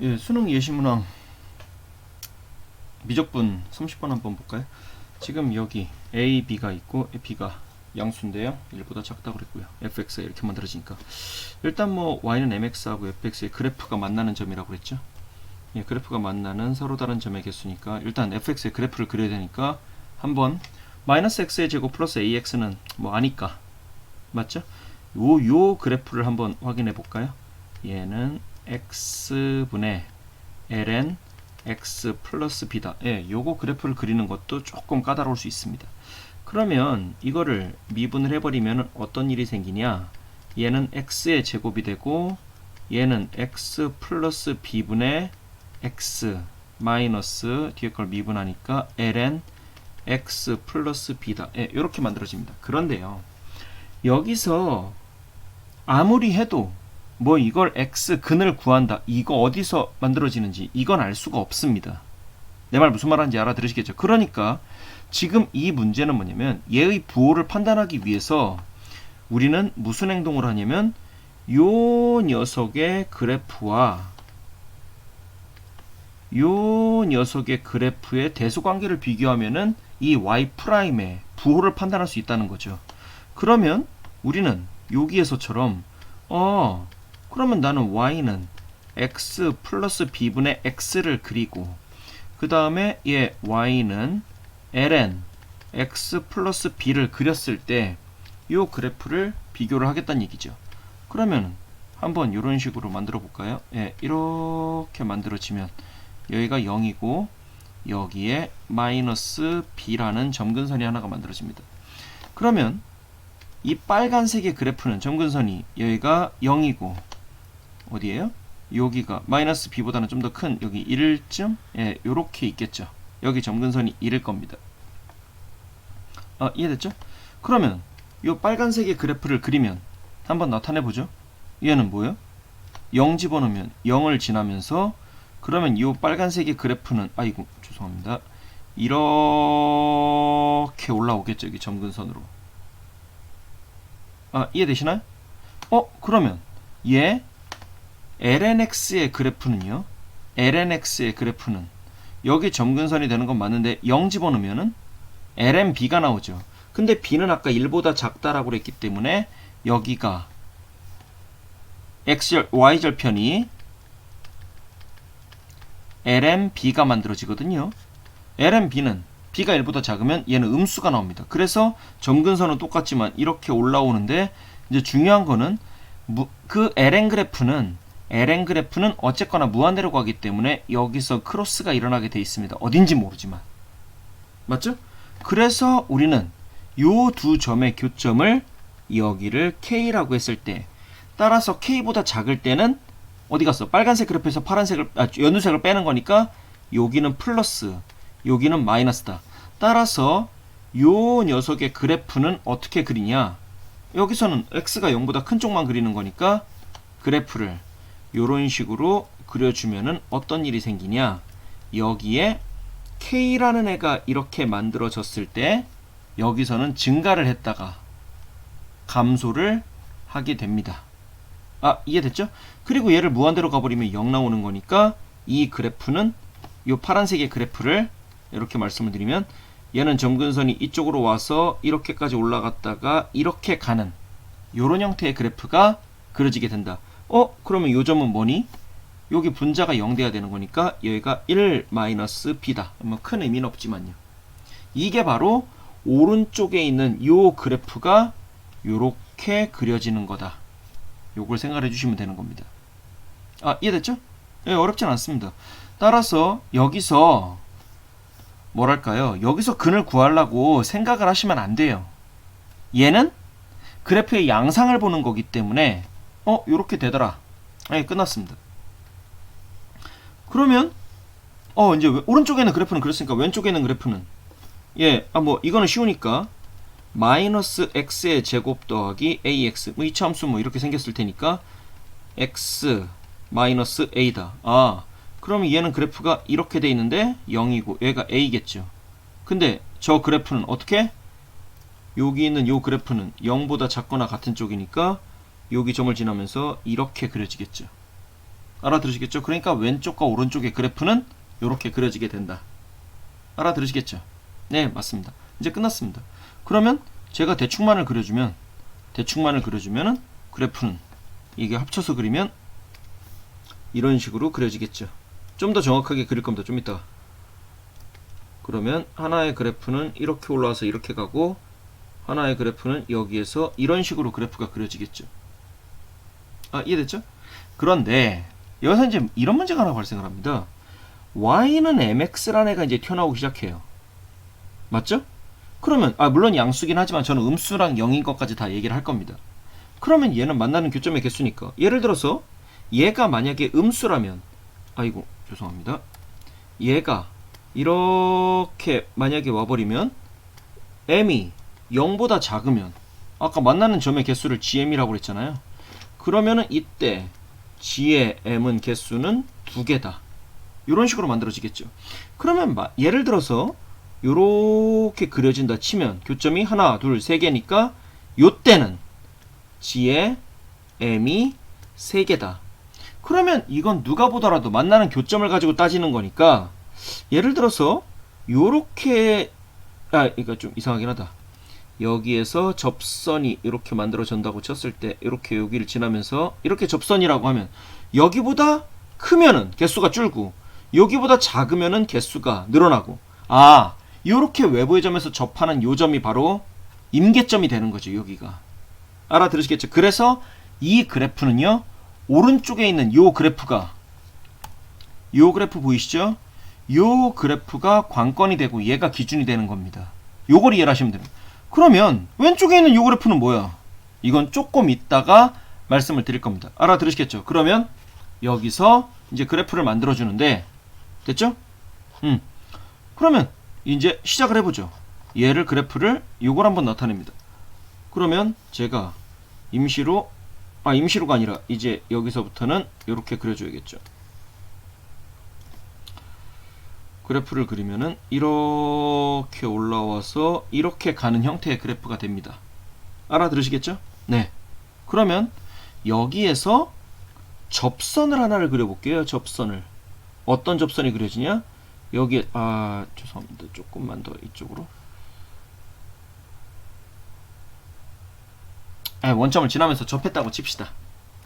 예, 수능 예시문항 미적분 30번 한번 볼까요? 지금 여기 A, B가 있고 B가 양수인데요. 1보다 작다고 그랬고요. fx가 이렇게 만들어지니까 일단 뭐 y는 mx하고 fx의 그래프가 만나는 점이라고 그랬죠. 예, 그래프가 만나는 서로 다른 점의 개수니까 일단 fx의 그래프를 그려야 되니까 한번 마이너스 x의 제곱 플러스 ax는 뭐 아니까 맞죠? 요 그래프를 한번 확인해 볼까요? 얘는 x분의 ln x 플러스 b다. 예, 요거 그래프를 그리는 것도 조금 까다로울 수 있습니다. 그러면 이거를 미분을 해버리면 어떤 일이 생기냐? 얘는 x의 제곱이 되고 얘는 x 플러스 b분의 x 마이너스 뒤에 걸 미분하니까 ln x 플러스 b다. 예, 이렇게 만들어집니다. 그런데요, 여기서 아무리 해도 뭐 이걸 x 근을 구한다, 이거 어디서 만들어지는지 이건 알 수가 없습니다. 내 말 무슨 말하는지 알아들으시겠죠? 그러니까 지금 이 문제는 뭐냐면 얘의 부호를 판단하기 위해서 우리는 무슨 행동을 하냐면 요 녀석의 그래프와 요 녀석의 그래프의 대소관계를 비교하면은 이 y'의 부호를 판단할 수 있다는 거죠. 그러면 우리는 여기에서처럼 그러면 나는 y는 x 플러스 b분의 x를 그리고 그 다음에 얘 y는 ln x 플러스 b를 그렸을 때 이 그래프를 비교를 하겠다는 얘기죠. 그러면 한번 이런 식으로 만들어 볼까요? 예, 이렇게 만들어지면 여기가 0이고 여기에 마이너스 b라는 점근선이 하나가 만들어집니다. 그러면 이 빨간색의 그래프는 점근선이 여기가 0이고 어디에요? 여기가 마이너스 b보다는 좀 더 큰 여기 1쯤? 예, 요렇게 있겠죠. 여기 점근선이 1일 겁니다. 이해됐죠? 그러면 이 빨간색의 그래프를 그리면 한번 나타내 보죠. 얘는 뭐예요? 0 집어넣으면 0을 지나면서 그러면 이 빨간색의 그래프는 아이고 죄송합니다. 이렇게 올라오겠죠. 여기 점근선으로. 이해되시나요? 그러면 얘 lnx의 그래프는요. lnx의 그래프는 여기 점근선이 되는 건 맞는데 0 집어넣으면은 lnb가 나오죠. 근데 b는 아까 1보다 작다라고 그랬기 때문에 여기가 y절편이 lnb가 만들어지거든요. lnb는 b가 1보다 작으면 얘는 음수가 나옵니다. 그래서 점근선은 똑같지만 이렇게 올라오는데 이제 중요한 거는 그 ln 그래프는 어쨌거나 무한대로 가기 때문에 여기서 크로스가 일어나게 돼 있습니다. 어딘지 모르지만. 맞죠? 그래서 우리는 요 두 점의 교점을 여기를 K라고 했을 때 따라서 K보다 작을 때는 어디 갔어? 빨간색 그래프에서 파란색을 연두색을 빼는 거니까 여기는 플러스 여기는 마이너스다. 따라서 요 녀석의 그래프는 어떻게 그리냐? 여기서는 x가 0보다 큰 쪽만 그리는 거니까 그래프를 요런 식으로 그려주면은 어떤 일이 생기냐? 여기에 K라는 애가 이렇게 만들어졌을 때 여기서는 증가를 했다가 감소를 하게 됩니다. 이해됐죠? 그리고 얘를 무한대로 가버리면 0 나오는 거니까 이 그래프는 이 파란색의 그래프를 이렇게 말씀을 드리면 얘는 점근선이 이쪽으로 와서 이렇게까지 올라갔다가 이렇게 가는 요런 형태의 그래프가 그려지게 된다. 그러면 요 점은 뭐니? 여기 분자가 0 돼야 되는 거니까 여기가 1-b다. 뭐 큰 의미는 없지만요. 이게 바로 오른쪽에 있는 요 그래프가 요렇게 그려지는 거다. 요걸 생각해 주시면 되는 겁니다. 이해됐죠? 예, 어렵진 않습니다. 따라서 여기서 뭐랄까요? 여기서 근을 구하려고 생각을 하시면 안 돼요. 얘는 그래프의 양상을 보는 거기 때문에 요렇게 되더라. 끝났습니다. 그러면 이제 오른쪽에는 그래프는 그랬으니까 왼쪽에는 그래프는 뭐 이거는 쉬우니까 마이너스 x의 제곱 더하기 ax 이 참수 이렇게 생겼을 테니까 x 마이너스 a다. 그러면 얘는 그래프가 이렇게 돼 있는데 0이고 얘가 a겠죠. 근데 저 그래프는 어떻게? 여기 있는 요 그래프는 0보다 작거나 같은 쪽이니까 여기 점을 지나면서 이렇게 그려지겠죠. 알아들으시겠죠? 그러니까 왼쪽과 오른쪽의 그래프는 이렇게 그려지게 된다. 알아들으시겠죠? 네, 맞습니다. 이제 끝났습니다. 그러면 제가 대충만을 그려주면은 그래프는 이게 합쳐서 그리면 이런 식으로 그려지겠죠. 좀 더 정확하게 그릴 겁니다. 좀 이따가. 그러면 하나의 그래프는 이렇게 올라와서 이렇게 가고 하나의 그래프는 여기에서 이런 식으로 그래프가 그려지겠죠. 이해됐죠? 그런데 여기서 이제 이런 문제가 하나 발생을 합니다. y는 mx라는 애가 이제 튀어나오기 시작해요. 맞죠? 그러면 물론 양수긴 하지만 저는 음수랑 0인 것까지 다 얘기를 할 겁니다. 그러면 얘는 만나는 교점의 개수니까 예를 들어서 얘가 만약에 음수라면 죄송합니다. 얘가 이렇게 만약에 와버리면 m이 0보다 작으면 아까 만나는 점의 개수를 gm이라고 그랬잖아요. 그러면은 이때 g의 m은 개수는 2개다. 이런 식으로 만들어지겠죠. 그러면 예를 들어서 요렇게 그려진다 치면 교점이 하나, 둘, 세 개니까 요때는 g의 m이 3개다. 그러면 이건 누가 보더라도 만나는 교점을 가지고 따지는 거니까 예를 들어서 요렇게 이거 좀 이상하긴 하다. 여기에서 접선이 이렇게 만들어진다고 쳤을 때 이렇게 여기를 지나면서 이렇게 접선이라고 하면 여기보다 크면은 개수가 줄고 여기보다 작으면은 개수가 늘어나고 요렇게 외부의 점에서 접하는 요 점이 바로 임계점이 되는 거죠. 여기가 알아들으시겠죠? 그래서 이 그래프는요 오른쪽에 있는 요 그래프 보이시죠? 요 그래프가 관건이 되고 얘가 기준이 되는 겁니다. 요걸 이해를 하시면 됩니다. 그러면 왼쪽에 있는 요 그래프는 뭐야? 이건 조금 있다가 말씀을 드릴 겁니다. 알아들으시겠죠? 그러면 여기서 이제 그래프를 만들어 주는데 됐죠? 그러면 이제 시작을 해보죠. 얘를 그래프를 요걸 한번 나타냅니다. 그러면 제가 임시로가 아니라 이제 여기서부터는 이렇게 그려줘야겠죠. 그래프를 그리면은 이렇게 올라와서 이렇게 가는 형태의 그래프가 됩니다. 알아들으시겠죠? 네. 그러면 여기에서 접선을 하나를 그려볼게요. 접선을. 어떤 접선이 그려지냐? 여기에 죄송합니다. 조금만 더 이쪽으로. 원점을 지나면서 접했다고 칩시다.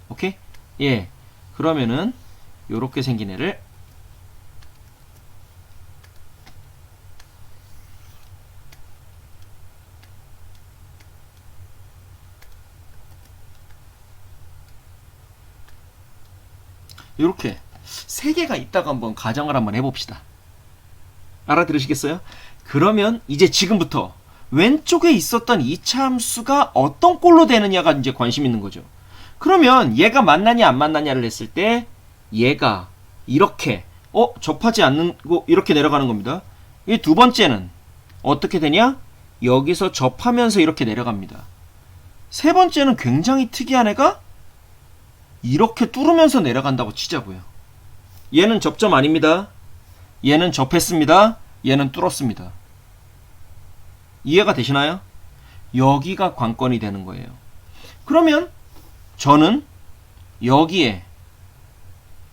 오케이? 예. 그러면은 요렇게 생긴 애를 요렇게 3개가 있다고 한번 가정을 한번 해봅시다. 알아들으시겠어요? 그러면 이제 지금부터 왼쪽에 있었던 2차 함수가 어떤 꼴로 되느냐가 이제 관심 있는 거죠. 그러면 얘가 만나냐 안 만나냐를 했을 때 얘가 이렇게 접하지 않고 이렇게 내려가는 겁니다. 이 두 번째는 어떻게 되냐? 여기서 접하면서 이렇게 내려갑니다. 세 번째는 굉장히 특이한 애가 이렇게 뚫으면서 내려간다고 치자고요. 얘는 접점 아닙니다. 얘는 접했습니다. 얘는 뚫었습니다. 이해가 되시나요? 여기가 관건이 되는 거예요. 그러면 저는 여기에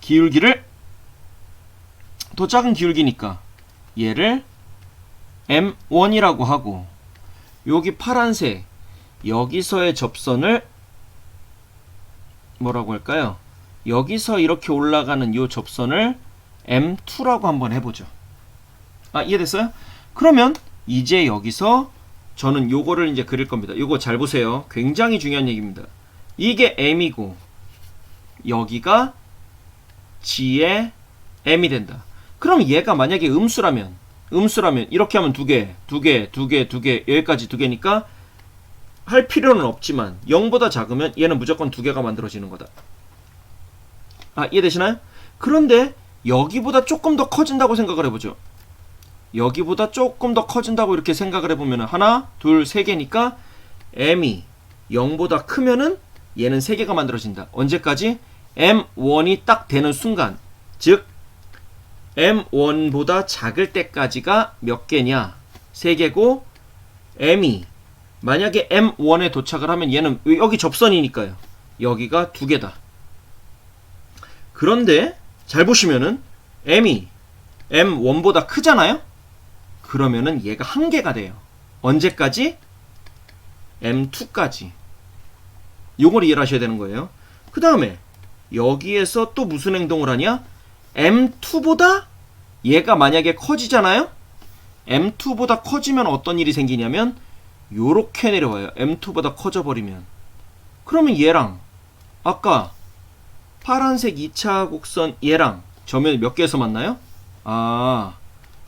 기울기를 더 작은 기울기니까 얘를 M1이라고 하고 여기 파란색 여기서의 접선을 뭐라고 할까요? 여기서 이렇게 올라가는 이 접선을 M2라고 한번 해보죠. 이해됐어요? 그러면 이제 여기서 저는 요거를 이제 그릴 겁니다. 요거 잘 보세요. 굉장히 중요한 얘기입니다. 이게 M이고 여기가 G의 M이 된다. 그럼 얘가 만약에 음수라면 이렇게 하면 2개 여기까지 2개니까 할 필요는 없지만 0보다 작으면 얘는 무조건 2개가 만들어지는 거다. 이해되시나요? 그런데 여기보다 조금 더 커진다고 생각을 해보죠. 여기보다 조금 더 커진다고 이렇게 생각을 해보면 하나, 둘, 세 개니까 m이 0보다 크면은 얘는 3개가 만들어진다. 언제까지? m1이 딱 되는 순간, 즉 m1보다 작을 때까지가 몇 개냐? 3개고 m이 만약에 m1에 도착을 하면 얘는 여기 접선이니까요. 여기가 2개다. 그런데 잘 보시면은 m이 m1보다 크잖아요? 그러면은 얘가 한계가 돼요. 언제까지? m2까지. 요걸 이해를 하셔야 되는 거예요. 그 다음에 여기에서 또 무슨 행동을 하냐? m2보다 얘가 만약에 커지잖아요? m2보다 커지면 어떤 일이 생기냐면 요렇게 내려와요. m2보다 커져버리면. 그러면 얘랑 아까 파란색 2차 곡선 얘랑 점을 몇 개에서 만나요? 아,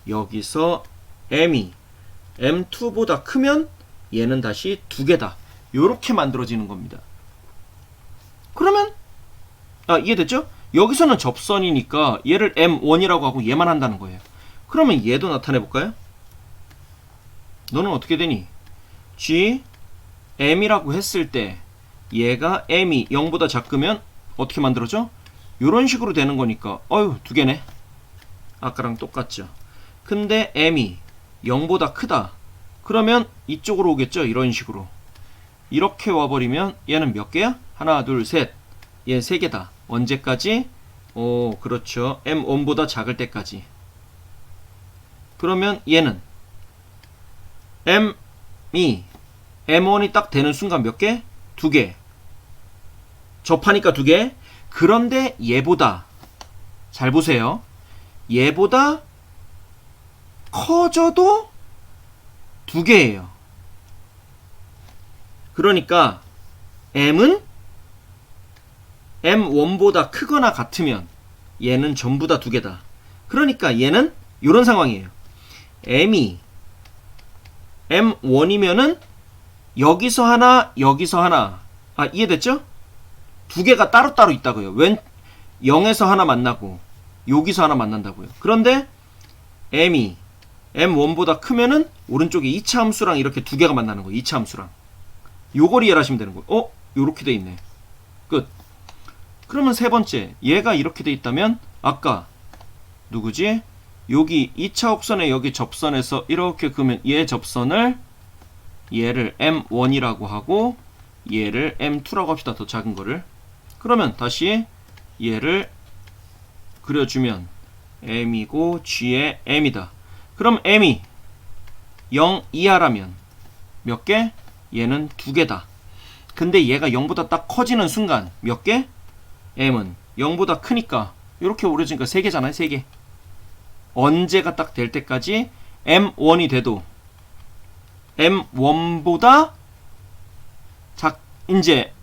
여기서 m이 m2보다 크면 얘는 다시 2개다. 요렇게 만들어지는 겁니다. 그러면 이해됐죠? 여기서는 접선이니까 얘를 m1이라고 하고 얘만 한다는 거예요. 그러면 얘도 나타내 볼까요? 너는 어떻게 되니? g m이라고 했을 때 얘가 m이 0보다 작으면 어떻게 만들어져? 요런 식으로 되는 거니까 2개네. 아까랑 똑같죠. 근데 m이 0보다 크다. 그러면 이쪽으로 오겠죠? 이런 식으로. 이렇게 와버리면 얘는 몇 개야? 하나, 둘, 셋. 얘 3개다. 언제까지? 그렇죠. m1보다 작을 때까지. 그러면 얘는 m이 m1이 딱 되는 순간 몇 개? 2개. 접하니까 2개. 그런데 얘보다 잘 보세요. 얘보다 커져도 2개예요. 그러니까 m은 m1보다 크거나 같으면 얘는 전부 다 2개다. 그러니까 얘는 이런 상황이에요. m이 m1이면은 여기서 하나, 여기서 하나. 이해됐죠? 2개가 따로따로 있다고요. 0에서 하나 만나고 여기서 하나 만난다고요. 그런데 m이 m1보다 크면은 오른쪽에 2차 함수랑 이렇게 2개가 만나는 거예요. 2차 함수랑. 요걸 이해를 하시면 되는 거예요. 요렇게 돼 있네. 끝. 그러면 세 번째, 얘가 이렇게 돼 있다면 아까 누구지? 여기 2차 곡선에 여기 접선에서 이렇게 그으면 얘 접선을 얘를 m1이라고 하고 얘를 m2라고 합시다. 더 작은 거를. 그러면 다시 얘를 그려주면 m이고 g의 m이다. 그럼 m이 0 이하라면 몇 개? 얘는 2개다. 근데 얘가 0보다 딱 커지는 순간 몇 개? m은 0보다 크니까 이렇게 오려지니까 3개잖아요. 3개. 언제가 딱 될 때까지 m1이 돼도 m1보다 이제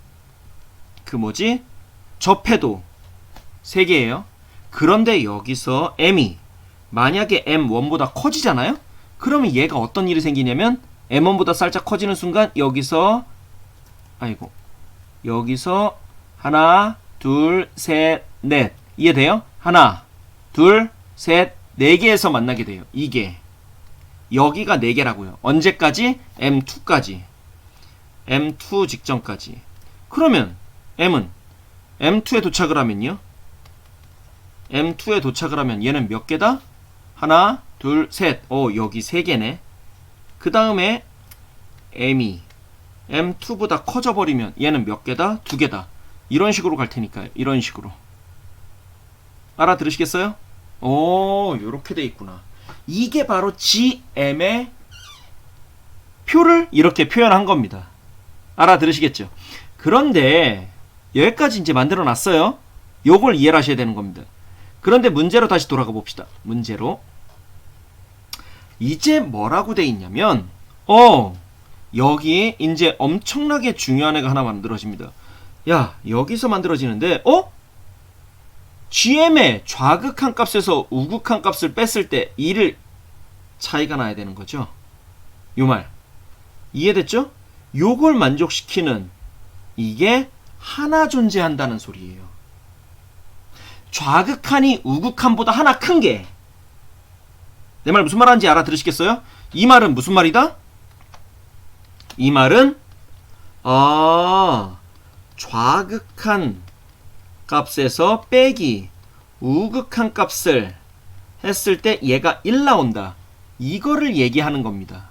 접해도 3개예요. 그런데 여기서 m이 만약에 m1보다 커지잖아요? 그러면 얘가 어떤 일이 생기냐면 m1보다 살짝 커지는 순간 여기서 하나, 둘, 셋, 넷. 이해돼요? 하나, 둘, 셋, 4개에서 만나게 돼요. 이게. 여기가 4개라고요. 언제까지? m2까지. m2 직전까지. 그러면 m은 m2에 도착을 하면요. m2에 도착을 하면 얘는 몇 개다? 하나, 둘, 셋. 여기 3개네. 그 다음에 m이 m2보다 커져버리면 얘는 몇 개다? 2개다. 이런 식으로 갈 테니까요. 이런 식으로. 알아들으시겠어요? 요렇게 돼 있구나. 이게 바로 GM의 표를 이렇게 표현한 겁니다. 알아들으시겠죠? 그런데 여기까지 이제 만들어 놨어요. 요걸 이해를 하셔야 되는 겁니다. 그런데 문제로 다시 돌아가 봅시다. 문제로. 이제 뭐라고 돼 있냐면 여기 이제 엄청나게 중요한 애가 하나 만들어집니다. 여기서 만들어지는데 GM의 좌극한 값에서 우극한 값을 뺐을 때 1을 차이가 나야 되는 거죠. 요 말 이해됐죠? 요걸 만족시키는 이게 하나 존재한다는 소리예요. 좌극한이 우극한보다 하나 큰 게. 내 말 무슨 말하는지 알아들으시겠어요? 이 말은 무슨 말이다? 이 말은 좌극한 값에서 빼기 우극한 값을 했을 때 얘가 1 나온다. 이거를 얘기하는 겁니다.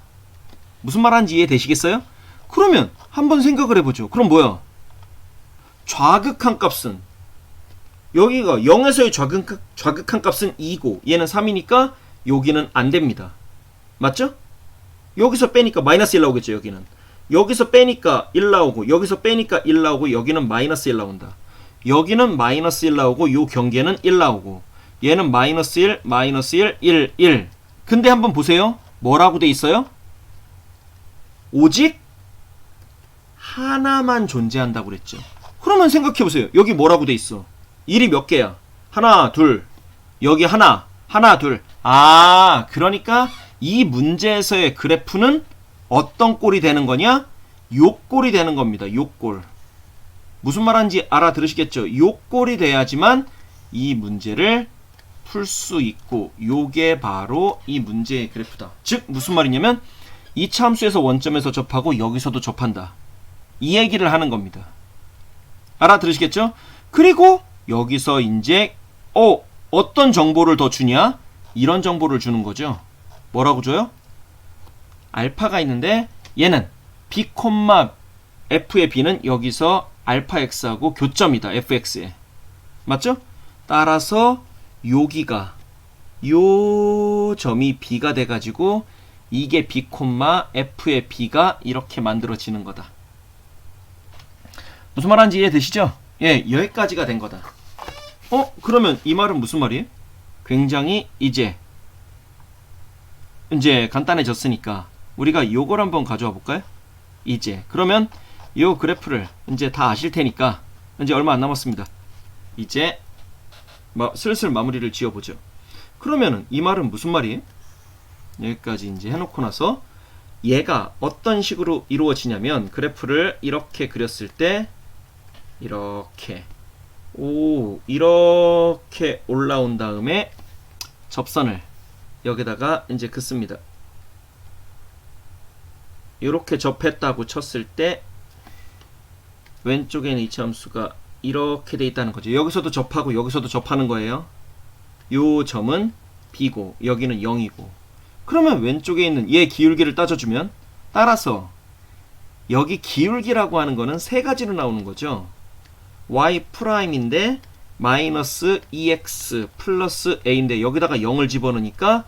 무슨 말하는지 이해되시겠어요? 그러면 한번 생각을 해보죠. 그럼 뭐야? 좌극한 값은 여기가 0에서의 좌극한 값은 2고 얘는 3이니까 여기는 안 됩니다. 맞죠? 여기서 빼니까 마이너스 1 나오겠죠. 여기는 여기서 빼니까 1 나오고 여기서 빼니까 1 나오고 여기는 마이너스 1 나온다. 여기는 마이너스 1 나오고 요 경계는 1 나오고 얘는 마이너스 1, 마이너스 1, 1, 1. 근데 한번 보세요. 뭐라고 돼 있어요? 오직 하나만 존재한다고 그랬죠. 그러면 생각해보세요. 여기 뭐라고 돼 있어? 1이 몇 개야? 하나, 둘. 여기 하나, 하나, 둘. 아, 그러니까 이 문제에서의 그래프는 어떤 꼴이 되는 거냐? 요 꼴이 되는 겁니다. 요 꼴. 무슨 말하는지 알아들으시겠죠? 요 꼴이 돼야지만 이 문제를 풀 수 있고 요게 바로 이 문제의 그래프다. 즉 무슨 말이냐면 이 함수에서 원점에서 접하고 여기서도 접한다. 이 얘기를 하는 겁니다. 알아들으시겠죠? 그리고 여기서 이제 어떤 정보를 더 주냐? 이런 정보를 주는 거죠. 뭐라고 줘요? 알파가 있는데 얘는 b, f의 b는 여기서 알파 x하고 교점이다. fx에. 맞죠? 따라서 여기가 요 점이 b가 돼가지고 이게 b, f의 b가 이렇게 만들어지는 거다. 무슨 말하는지 이해되시죠? 예, 여기까지가 된 거다. 그러면 이 말은 무슨 말이에요? 굉장히 이제 간단해졌으니까 우리가 요걸 한번 가져와 볼까요? 이제 그러면 요 그래프를 이제 다 아실 테니까 이제 얼마 안 남았습니다. 이제 슬슬 마무리를 지어보죠. 그러면은 이 말은 무슨 말이에요? 여기까지 이제 해놓고 나서 얘가 어떤 식으로 이루어지냐면 그래프를 이렇게 그렸을 때 이렇게 이렇게 올라온 다음에 접선을 여기다가 이제 긋습니다. 이렇게 접했다고 쳤을 때 왼쪽에는 이차함수가 이렇게 돼 있다는 거죠. 여기서도 접하고 여기서도 접하는 거예요. 요 점은 b고 여기는 0이고 그러면 왼쪽에 있는 얘 기울기를 따져주면 따라서 여기 기울기라고 하는 거는 세 가지로 나오는 거죠. y'인데 마이너스 2x 플러스 a인데 여기다가 0을 집어넣으니까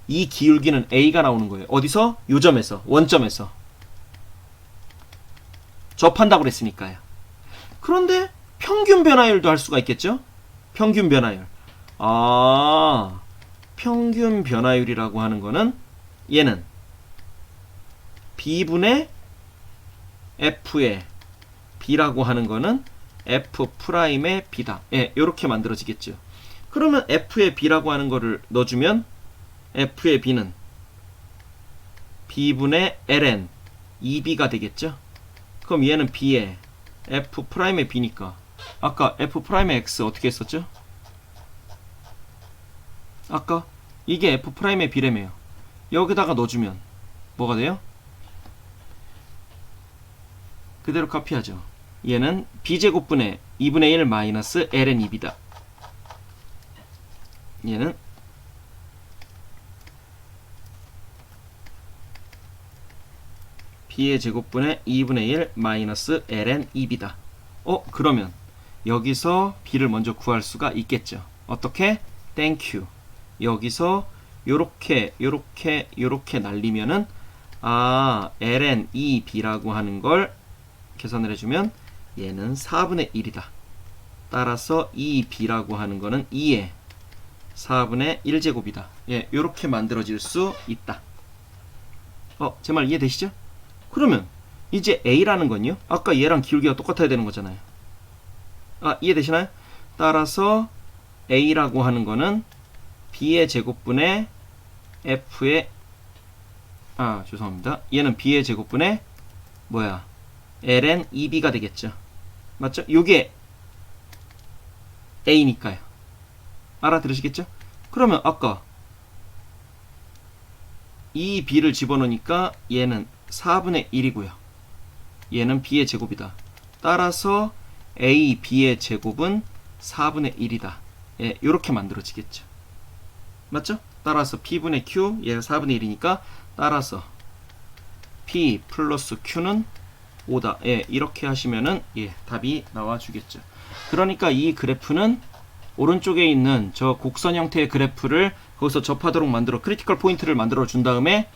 이 기울기는 a가 나오는 거예요. 어디서? 요 점에서, 원점에서 접한다고 그랬으니까요. 그런데 평균 변화율도 할 수가 있겠죠? 평균 변화율. 평균 변화율이라고 하는 거는 얘는 b분의 f의 b라고 하는 거는 f'의 b다. 예, 요렇게 만들어지겠죠. 그러면 f의 b라고 하는 거를 넣어주면 f의 b는 b분의 ln 2b가 되겠죠. 그럼 얘는 b의 f'의 b니까 아까 f'의 x 어떻게 했었죠? 아까 이게 f'의 b래매요. 여기다가 넣어주면 뭐가 돼요? 그대로 카피하죠. 얘는 b제곱분의 2분의 1 마이너스 ln 2b다. 얘는 b의 제곱분의 2분의 1 마이너스 ln 2b다. 그러면 여기서 b를 먼저 구할 수가 있겠죠. 어떻게? 땡큐. 여기서 요렇게 날리면은 ln 2b라고 하는 걸 계산을 해주면 얘는 4분의 1이다. 따라서 2b라고 하는 거는 2의 4분의 1제곱이다. 예, 요렇게 만들어질 수 있다. 제 말 이해되시죠? 그러면 이제 a라는 건요. 아까 얘랑 기울기가 똑같아야 되는 거잖아요. 이해되시나요? 따라서 a라고 하는 거는 b의 제곱분의 f의 죄송합니다. 얘는 b의 제곱분의 ln 2b가 되겠죠. 맞죠? 요게 a니까요. 알아들으시겠죠? 그러면 아까 이 b를 집어넣으니까 얘는 4분의 1이고요. 얘는 b의 제곱이다. 따라서 a, b의 제곱은 4분의 1이다. 예, 요렇게 만들어지겠죠. 맞죠? 따라서 p분의 q, 얘가 4분의 1이니까 따라서 p 플러스 q는 5다. 예, 이렇게 하시면은 답이 나와 주겠죠. 그러니까 이 그래프는 오른쪽에 있는 저 곡선 형태의 그래프를 거기서 접하도록 만들어 크리티컬 포인트를 만들어 준 다음에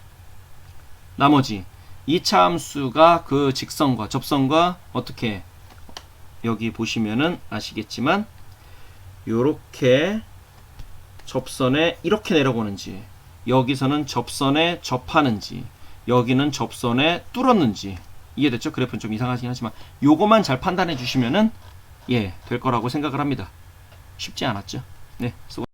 나머지 2차 함수가 그 직선과 접선과 어떻게 여기 보시면은 아시겠지만 요렇게 접선에 이렇게 내려오는지 여기서는 접선에 접하는지 여기는 접선에 뚫었는지 이해됐죠? 그래프는 좀 이상하긴 하지만 요거만 잘 판단해 주시면은 될 거라고 생각을 합니다. 쉽지 않았죠? 네, 수고